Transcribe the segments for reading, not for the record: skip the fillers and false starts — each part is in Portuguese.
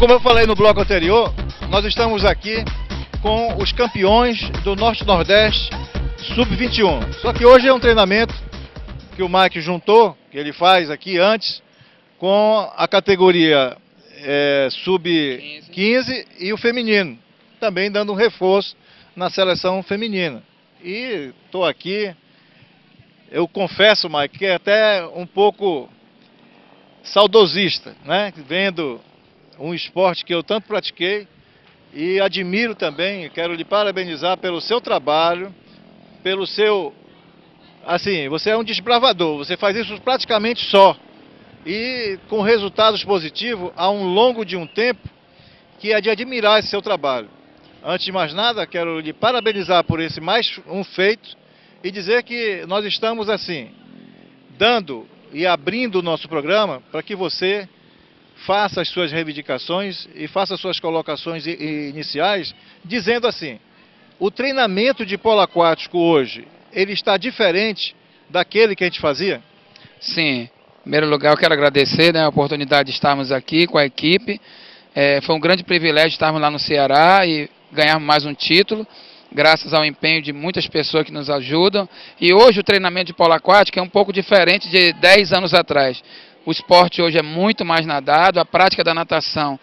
como eu falei no bloco anterior, nós estamos aqui com os campeões do Norte-Nordeste Sub-21. Só que hoje é um treinamento que o Mike juntou, que ele faz aqui antes, com a categoria Sub-15 e o feminino, também dando um reforço na seleção feminina. E estou aqui, eu confesso, Mike, que é até um pouco saudosista, né? Vendo um esporte que eu tanto pratiquei e admiro também. Quero lhe parabenizar pelo seu trabalho, pelo seu... Assim, você é um desbravador, você faz isso praticamente só. E com resultados positivos ao longo de um tempo que é de admirar esse seu trabalho. Antes de mais nada, quero lhe parabenizar por esse mais um feito e dizer que nós estamos assim, dando e abrindo o nosso programa para que você faça as suas reivindicações e faça as suas colocações iniciais, dizendo assim, o treinamento de polo aquático hoje, ele está diferente daquele que a gente fazia? Sim, em primeiro lugar eu quero agradecer, né, a oportunidade de estarmos aqui com a equipe. Foi um grande privilégio estarmos lá no Ceará e ganharmos mais um título, graças ao empenho de muitas pessoas que nos ajudam. E hoje o treinamento de polo aquático é um pouco diferente de 10 anos atrás. O esporte hoje é muito mais nadado, a prática da natação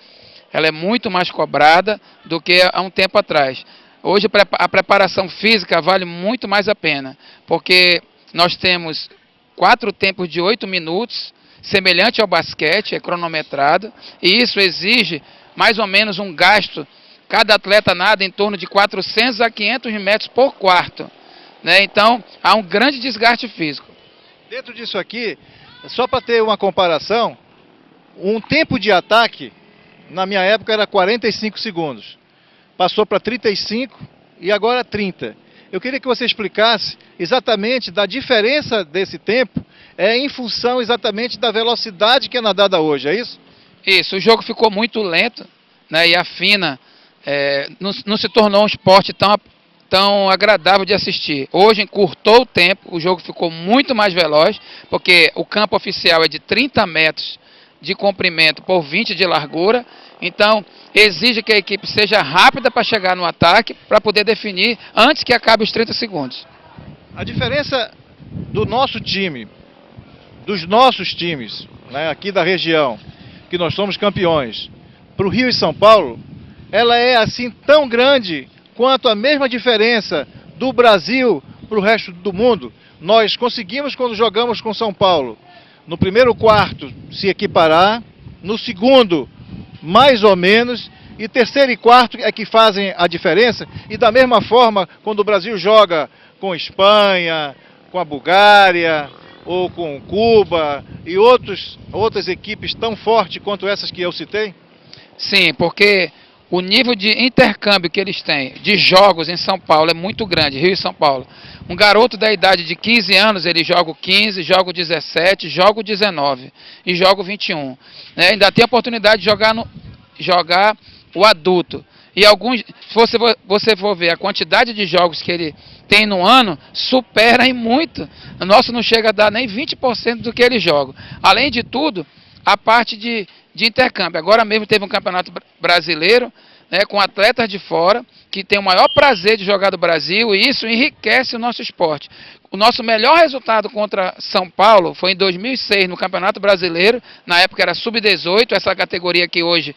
ela é muito mais cobrada do que há um tempo atrás. Hoje a preparação física vale muito mais a pena, porque nós temos 4 tempos de 8 minutos, semelhante ao basquete, é cronometrado, e isso exige mais ou menos um gasto. Cada atleta nada em torno de 400 a 500 metros por quarto, né? Então há um grande desgaste físico. Dentro disso aqui, só para ter uma comparação, um tempo de ataque, na minha época era 45 segundos. Passou para 35 e agora 30. Eu queria que você explicasse exatamente da diferença desse tempo, em função exatamente da velocidade que é nadada hoje, é isso? Isso, o jogo ficou muito lento, né, e a FINA não se tornou um esporte tão agradável de assistir. Hoje encurtou o tempo, o jogo ficou muito mais veloz, porque o campo oficial é de 30 metros de comprimento por 20 de largura, então exige que a equipe seja rápida para chegar no ataque, para poder definir antes que acabe os 30 segundos. A diferença do nosso time, dos nossos times, né, aqui da região, que nós somos campeões, para o Rio e São Paulo, ela é assim tão grande quanto a mesma diferença do Brasil para o resto do mundo. Nós conseguimos, quando jogamos com São Paulo, no primeiro quarto se equiparar, no segundo mais ou menos, e terceiro e quarto é que fazem a diferença. E da mesma forma, quando o Brasil joga com Espanha, com a Bulgária, ou com Cuba e outras equipes tão fortes quanto essas que eu citei? Sim, porque o nível de intercâmbio que eles têm de jogos em São Paulo é muito grande, Rio e São Paulo. Um garoto da idade de 15 anos, ele joga o 15, joga o 17, joga o 19 e joga o 21. Né? Ainda tem a oportunidade de jogar o adulto. E alguns, se você for ver a quantidade de jogos que ele tem no ano, supera em muito. O nosso não chega a dar nem 20% do que ele joga. Além de tudo, a parte de intercâmbio. Agora mesmo teve um campeonato brasileiro, né, com atletas de fora, que tem o maior prazer de jogar do Brasil, e isso enriquece o nosso esporte. O nosso melhor resultado contra São Paulo foi em 2006, no Campeonato Brasileiro, na época era Sub-18, essa categoria que hoje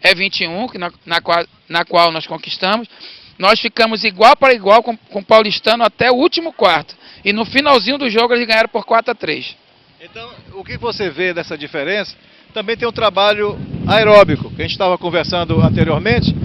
é 21, na qual nós conquistamos. Nós ficamos igual para igual com o paulistano até o último quarto, e no finalzinho do jogo eles ganharam por 4-3. Então, o que você vê dessa diferença? Também tem um trabalho aeróbico, que a gente estava conversando anteriormente,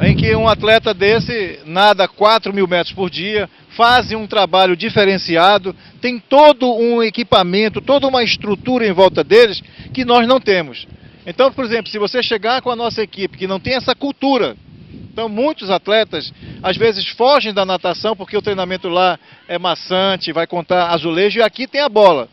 em que um atleta desse nada 4.000 metros por dia, faz um trabalho diferenciado, tem todo um equipamento, toda uma estrutura em volta deles que nós não temos. Então, por exemplo, se você chegar com a nossa equipe que não tem essa cultura, então muitos atletas às vezes fogem da natação porque o treinamento lá é maçante, vai contar azulejo, e aqui tem a bola.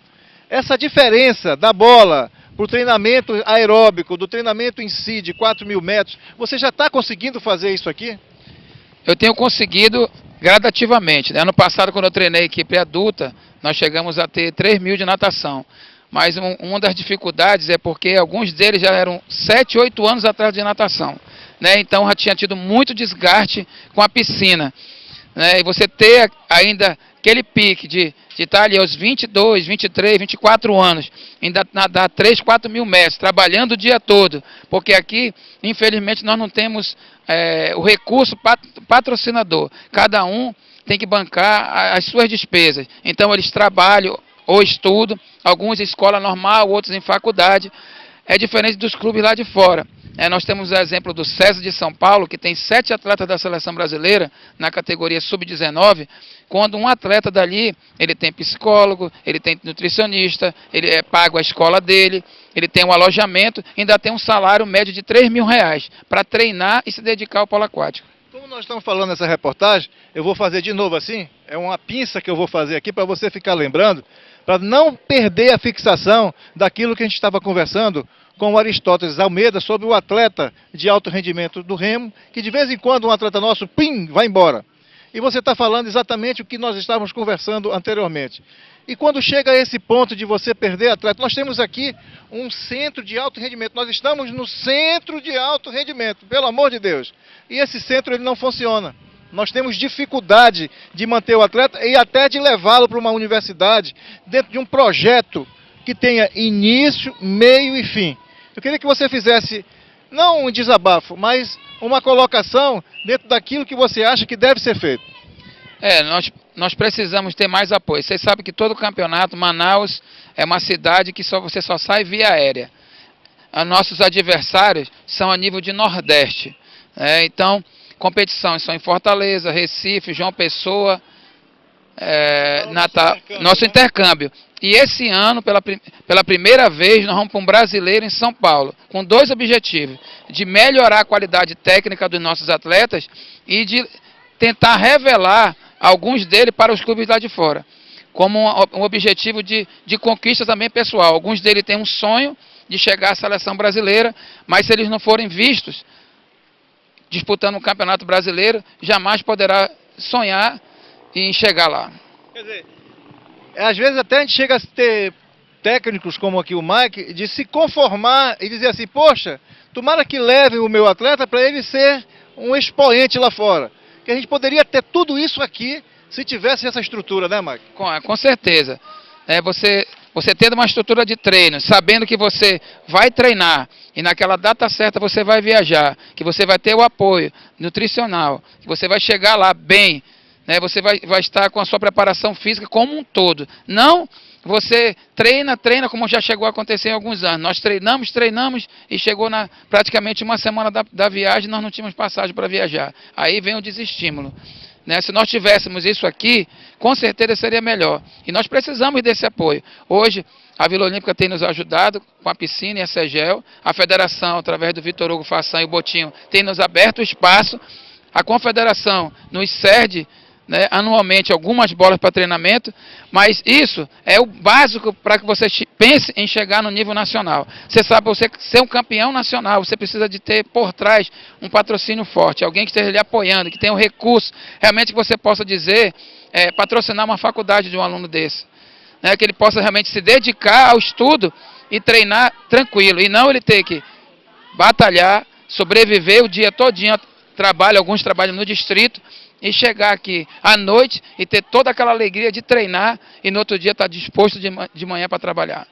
Essa diferença da bola para o treinamento aeróbico, do treinamento em si de 4.000 metros, você já está conseguindo fazer isso aqui? Eu tenho conseguido gradativamente. Ano passado, quando eu treinei a equipe adulta, nós chegamos a ter 3.000 de natação. Mas uma das dificuldades é porque alguns deles já eram 7, 8 anos atrás de natação, né? Então já tinha tido muito desgaste com a piscina, né? E você ter ainda aquele pique de estar ali aos 22, 23, 24 anos, ainda nadar 3, 4 mil metros, trabalhando o dia todo, porque aqui, infelizmente, nós não temos o recurso patrocinador. Cada um tem que bancar as suas despesas. Então, eles trabalham ou estudam, alguns em escola normal, outros em faculdade. É diferente dos clubes lá de fora. Nós temos o exemplo do César de São Paulo, que tem 7 atletas da seleção brasileira na categoria sub-19, quando um atleta dali, ele tem psicólogo, ele tem nutricionista, ele é pago a escola dele, ele tem um alojamento, ainda tem um salário médio de R$3.000 para treinar e se dedicar ao polo aquático. Como nós estamos falando nessa reportagem, eu vou fazer de novo assim, é uma pinça que eu vou fazer aqui para você ficar lembrando, para não perder a fixação daquilo que a gente estava conversando com o Aristóteles Almeida sobre o atleta de alto rendimento do remo, que de vez em quando um atleta nosso, pim, vai embora. E você está falando exatamente o que nós estávamos conversando anteriormente. E quando chega a esse ponto de você perder atleta, nós temos aqui um centro de alto rendimento. Nós estamos no centro de alto rendimento, pelo amor de Deus. E esse centro ele não funciona. Nós temos dificuldade de manter o atleta e até de levá-lo para uma universidade dentro de um projeto que tenha início, meio e fim. Eu queria que você fizesse, não um desabafo, mas uma colocação dentro daquilo que você acha que deve ser feito. Nós precisamos ter mais apoio. Vocês sabem que todo campeonato, Manaus é uma cidade que você só sai via aérea. Nossos adversários são a nível de Nordeste. Então, competições são em Fortaleza, Recife, João Pessoa, Natal, nosso intercâmbio. E esse ano, pela primeira vez, nós vamos para um brasileiro em São Paulo, com 2 objetivos: de melhorar a qualidade técnica dos nossos atletas e de tentar revelar alguns deles para os clubes lá de fora, como um objetivo de conquista também pessoal. Alguns deles têm um sonho de chegar à seleção brasileira, mas se eles não forem vistos disputando um campeonato brasileiro, jamais poderá sonhar em chegar lá. Quer dizer, às vezes até a gente chega a ter técnicos como aqui o Mike, de se conformar e dizer assim, poxa, tomara que leve o meu atleta para ele ser um expoente lá fora. Que a gente poderia ter tudo isso aqui se tivesse essa estrutura, né, Mike? Com certeza. Você tendo uma estrutura de treino, sabendo que você vai treinar e naquela data certa você vai viajar, que você vai ter o apoio nutricional, que você vai chegar lá bem, né? Você vai estar com a sua preparação física como um todo. Não você treina como já chegou a acontecer em alguns anos. Nós treinamos e chegou praticamente uma semana da viagem, nós não tínhamos passagem para viajar. Aí vem o desestímulo. Se nós tivéssemos isso aqui, com certeza seria melhor. E nós precisamos desse apoio. Hoje, a Vila Olímpica tem nos ajudado com a piscina e a Segel. A federação, através do Vitor Hugo Façanha e o Botinho, tem nos aberto o espaço. A confederação nos cede anualmente algumas bolas para treinamento, mas isso é o básico para que você pense em chegar no nível nacional. Você sabe, você ser um campeão nacional, você precisa de ter por trás um patrocínio forte, alguém que esteja lhe apoiando, que tenha um recurso, realmente que você possa dizer, patrocinar uma faculdade de um aluno desse, que ele possa realmente se dedicar ao estudo e treinar tranquilo, e não ele ter que batalhar, sobreviver o dia todinho, alguns trabalham no distrito, e chegar aqui à noite e ter toda aquela alegria de treinar e no outro dia estar disposto de manhã para trabalhar.